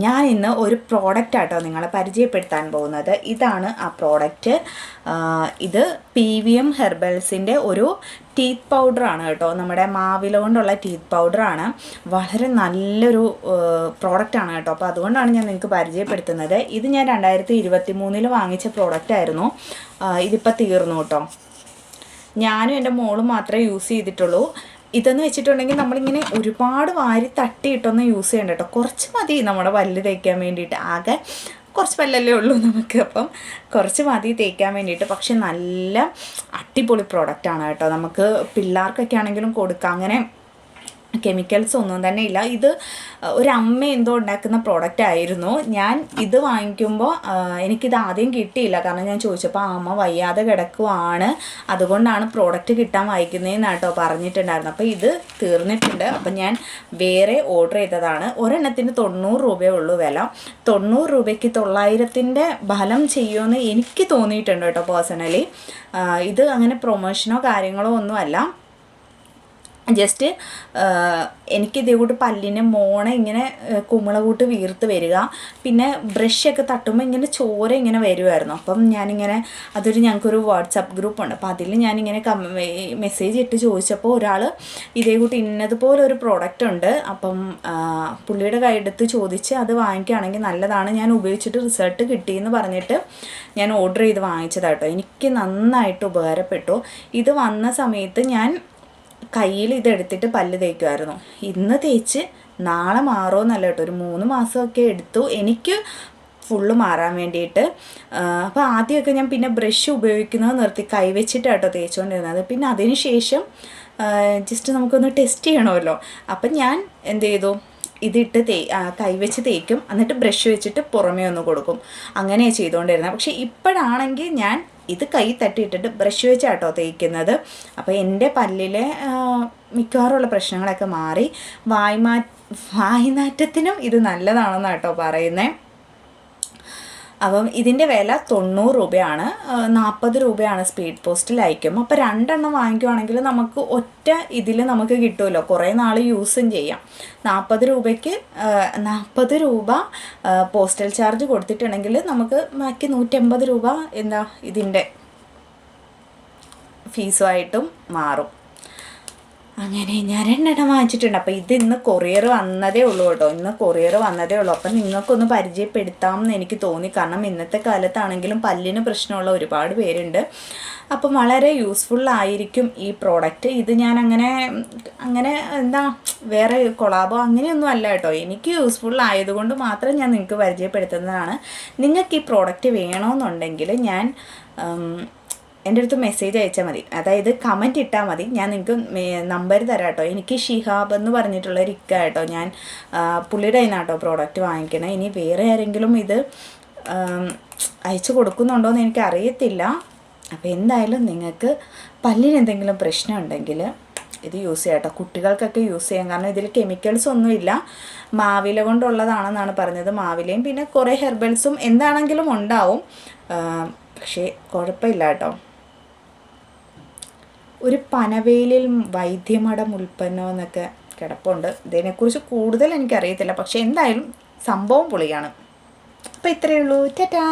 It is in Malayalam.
ഞാൻ ഇന്ന് ഒരു പ്രോഡക്റ്റ് ആട്ടോ നിങ്ങളെ പരിചയപ്പെടുത്താൻ പോകുന്നത്. ഇതാണ് ആ പ്രോഡക്റ്റ്. ഇത് PVM ഹെർബൽസിൻ്റെ ഒരു ടീത്ത് പൗഡറാണ് കേട്ടോ. നമ്മുടെ മാവില കൊണ്ടുള്ള ടീത്ത് പൗഡറാണ്. വളരെ നല്ലൊരു പ്രോഡക്റ്റാണ് കേട്ടോ. അപ്പോൾ അതുകൊണ്ടാണ് ഞാൻ നിങ്ങൾക്ക് പരിചയപ്പെടുത്തുന്നത്. ഇത് ഞാൻ 2023 വാങ്ങിച്ച പ്രോഡക്റ്റായിരുന്നു. ഇതിപ്പോൾ തീർന്നു കേട്ടോ. ഞാനും എൻ്റെ മോളും മാത്രമേ യൂസ് ചെയ്തിട്ടുള്ളൂ. ഇതെന്ന് വെച്ചിട്ടുണ്ടെങ്കിൽ നമ്മളിങ്ങനെ ഒരുപാട് വാരി തട്ടിയിട്ടൊന്നും യൂസ് ചെയ്യണ്ട കേട്ടോ. കുറച്ച് മതി നമ്മുടെ പല്ല് തേക്കാൻ വേണ്ടിയിട്ട്. ആകെ കുറച്ച് പല്ലല്ലേ ഉള്ളൂ നമുക്ക്. അപ്പം കുറച്ച് മതി തേക്കാൻ വേണ്ടിയിട്ട്. പക്ഷെ നല്ല അടിപൊളി പ്രോഡക്റ്റാണ് കേട്ടോ. നമുക്ക് പിള്ളേർക്കൊക്കെ ആണെങ്കിലും കൊടുക്കാം. അങ്ങനെ കെമിക്കൽസ് ഒന്നും തന്നെ ഇല്ല. ഇത് ഒരു അമ്മ എന്തോ ഉണ്ടാക്കുന്ന പ്രോഡക്റ്റ് ആയിരുന്നു. ഞാൻ ഇത് വാങ്ങിക്കുമ്പോൾ എനിക്കിത് ആദ്യം കിട്ടിയില്ല. കാരണം ഞാൻ ചോദിച്ചപ്പോൾ അമ്മ വയ്യാതെ കിടക്കുവാണ്, അതുകൊണ്ടാണ് പ്രോഡക്റ്റ് കിട്ടാൻ വൈകുന്നതെന്ന് കേട്ടോ പറഞ്ഞിട്ടുണ്ടായിരുന്നു. അപ്പോൾ ഇത് തീർന്നിട്ടുണ്ട്. അപ്പം ഞാൻ വേറെ ഓർഡർ ചെയ്തതാണ്. ഒരെണ്ണത്തിന് 90 രൂപയേ ഉള്ളൂ വില. 90 രൂപയ്ക്ക് 900ൻ്റെ ഫലം ചെയ്യുമെന്ന് എനിക്ക് തോന്നിയിട്ടുണ്ട് കേട്ടോ പേഴ്സണലി. ഇത് അങ്ങനെ പ്രൊമോഷനോ കാര്യങ്ങളോ ഒന്നുമല്ല. ജസ്റ്റ് എനിക്കിതേ കൂട്ട് പല്ലിന് മോണ ഇങ്ങനെ കുമിള കൂട്ട് വീർത്ത് വരിക, പിന്നെ ബ്രഷൊക്കെ തട്ടുമ്പോൾ ഇങ്ങനെ ചോര ഇങ്ങനെ വരുമായിരുന്നു. അപ്പം ഞാനിങ്ങനെ ഞങ്ങൾക്കൊരു വാട്സപ്പ് ഗ്രൂപ്പുണ്ട്. അപ്പോൾ അതിൽ ഞാനിങ്ങനെ മെസ്സേജ് ഇട്ട് ചോദിച്ചപ്പോൾ ഒരാൾ ഇതേ കൂട്ട് ഇന്നതുപോലെ ഒരു പ്രോഡക്റ്റ് ഉണ്ട്, അപ്പം പുള്ളിയുടെ കയ്യെടുത്ത് ചോദിച്ച് അത് വാങ്ങിക്കുകയാണെങ്കിൽ നല്ലതാണ്, ഞാൻ ഉപയോഗിച്ചിട്ട് റിസൾട്ട് കിട്ടിയെന്ന് പറഞ്ഞിട്ട് ഞാൻ ഓർഡർ ചെയ്ത് വാങ്ങിച്ചതാട്ടോ. എനിക്ക് നന്നായിട്ട് ഉപകാരപ്പെട്ടു. ഇത് വന്ന സമയത്ത് ഞാൻ കയ്യിൽ ഇതെടുത്തിട്ട് പല്ല് തേക്കുമായിരുന്നു. ഇന്ന് തേച്ച് നാളെ മാറുമെന്നല്ല കേട്ടോ. ഒരു 3 മാസമൊക്കെ എടുത്തു എനിക്ക് ഫുള്ള് മാറാൻ വേണ്ടിയിട്ട്. അപ്പോൾ ആദ്യമൊക്കെ ഞാൻ പിന്നെ ബ്രഷ് ഉപയോഗിക്കുന്നത് നിർത്തി, കൈവച്ചിട്ട് കേട്ടോ തേച്ചുകൊണ്ടിരുന്നത്. പിന്നെ അതിന് ശേഷം ജസ്റ്റ് നമുക്കൊന്ന് ടെസ്റ്റ് ചെയ്യണമല്ലോ. അപ്പം ഞാൻ എന്ത് ചെയ്തു, ഇതിട്ട് കൈവച്ച് തേക്കും, എന്നിട്ട് ബ്രഷ് വെച്ചിട്ട് പുറമേ ഒന്ന് കൊടുക്കും. അങ്ങനെയാണ് ചെയ്തുകൊണ്ടിരുന്നത്. പക്ഷേ ഇപ്പോഴാണെങ്കിൽ ഞാൻ ഇത് കൈ തട്ടിയിട്ടിട്ട് ബ്രഷ് വെച്ചാട്ടോ തേക്കുന്നത്. അപ്പോൾ എൻ്റെ പല്ലിലെ മിക്കവാറുള്ള പ്രശ്നങ്ങളൊക്കെ മാറി. വായ്നാറ്റത്തിനും ഇത് നല്ലതാണെന്നാണ് കേട്ടോ പറയുന്നത്. അപ്പം ഇതിൻ്റെ വില 90 രൂപയാണ്. 40 രൂപയാണ് സ്പീഡ് പോസ്റ്റിൽ അയക്കും. അപ്പോൾ 2 എണ്ണം വാങ്ങിക്കുവാണെങ്കിൽ നമുക്ക് ഒറ്റ ഇതിൽ നമുക്ക് കിട്ടുമല്ലോ, കുറേ നാൾ യൂസും ചെയ്യാം. 40 രൂപയ്ക്ക് 40 രൂപ പോസ്റ്റൽ ചാർജ് കൊടുത്തിട്ടുണ്ടെങ്കിൽ നമുക്ക് ബാക്കി 180 രൂപ എന്താ ഇതിൻ്റെ ഫീസുമായിട്ടും മാറും. അങ്ങനെ ഞാൻ 2 എണ്ണം വാങ്ങിച്ചിട്ടുണ്ട്. അപ്പോൾ ഇത് ഇന്ന് കൊറിയർ വന്നതേ ഉള്ളൂ കേട്ടോ. ഇന്ന് കൊറിയർ വന്നതേ ഉള്ളൂ. അപ്പം നിങ്ങൾക്കൊന്ന് പരിചയപ്പെടുത്താമെന്ന് എനിക്ക് തോന്നി. കാരണം ഇന്നത്തെ കാലത്താണെങ്കിലും പല്ലിന് പ്രശ്നമുള്ള ഒരുപാട് പേരുണ്ട്. അപ്പം വളരെ യൂസ്ഫുള്ളായിരിക്കും ഈ പ്രോഡക്റ്റ്. ഇത് ഞാൻ അങ്ങനെ എന്താ വേറെ കൊളാബോ അങ്ങനെയൊന്നും അല്ല കേട്ടോ. എനിക്ക് യൂസ്ഫുള്ളായതുകൊണ്ട് മാത്രം ഞാൻ നിങ്ങൾക്ക് പരിചയപ്പെടുത്തുന്നതാണ്. നിങ്ങൾക്ക് ഈ പ്രോഡക്റ്റ് വേണമെന്നുണ്ടെങ്കിൽ ഞാൻ എൻ്റെ അടുത്ത് മെസ്സേജ് അയച്ചാൽ മതി, അതായത് കമൻറ്റ് ഇട്ടാൽ മതി. ഞാൻ നിങ്ങൾക്ക് നമ്പർ തരാം കേട്ടോ. എനിക്ക് ഷിഹാബ് എന്ന് പറഞ്ഞിട്ടുള്ള ഒരു ഇക്ക കേട്ടോ. ഞാൻ പുള്ളിയുടെ കയ്യിൽ നിന്നാട്ടോ പ്രോഡക്റ്റ് വാങ്ങിക്കണേ. ഇനി വേറെ ആരെങ്കിലും ഇത് അയച്ചു കൊടുക്കുന്നുണ്ടോയെന്ന് എനിക്ക് അറിയത്തില്ല. അപ്പോൾ എന്തായാലും നിങ്ങൾക്ക് പല്ലിന് എന്തെങ്കിലും പ്രശ്നം ഉണ്ടെങ്കിൽ ഇത് യൂസ് ചെയ്യാം കേട്ടോ. കുട്ടികൾക്കൊക്കെ യൂസ് ചെയ്യാം. കാരണം ഇതിൽ കെമിക്കൽസ് ഒന്നുമില്ല. മാവില കൊണ്ടുള്ളതാണെന്നാണ് പറഞ്ഞത്. മാവിലയും പിന്നെ കുറേ ഹെർബൽസും എന്താണെങ്കിലും ഉണ്ടാവും. പക്ഷേ കുഴപ്പമില്ല കേട്ടോ. ഒരു പനവേലിൽ വൈദ്യമഠം ഉൽപ്പന്നം എന്നൊക്കെ കിടപ്പുണ്ട്. ഇതിനെക്കുറിച്ച് കൂടുതൽ എനിക്കറിയത്തില്ല. പക്ഷേ എന്തായാലും സംഭവം പൊളിയാണ്. അപ്പോൾ ഇത്രയേ ഉള്ളൂ. ടാറ്റാ.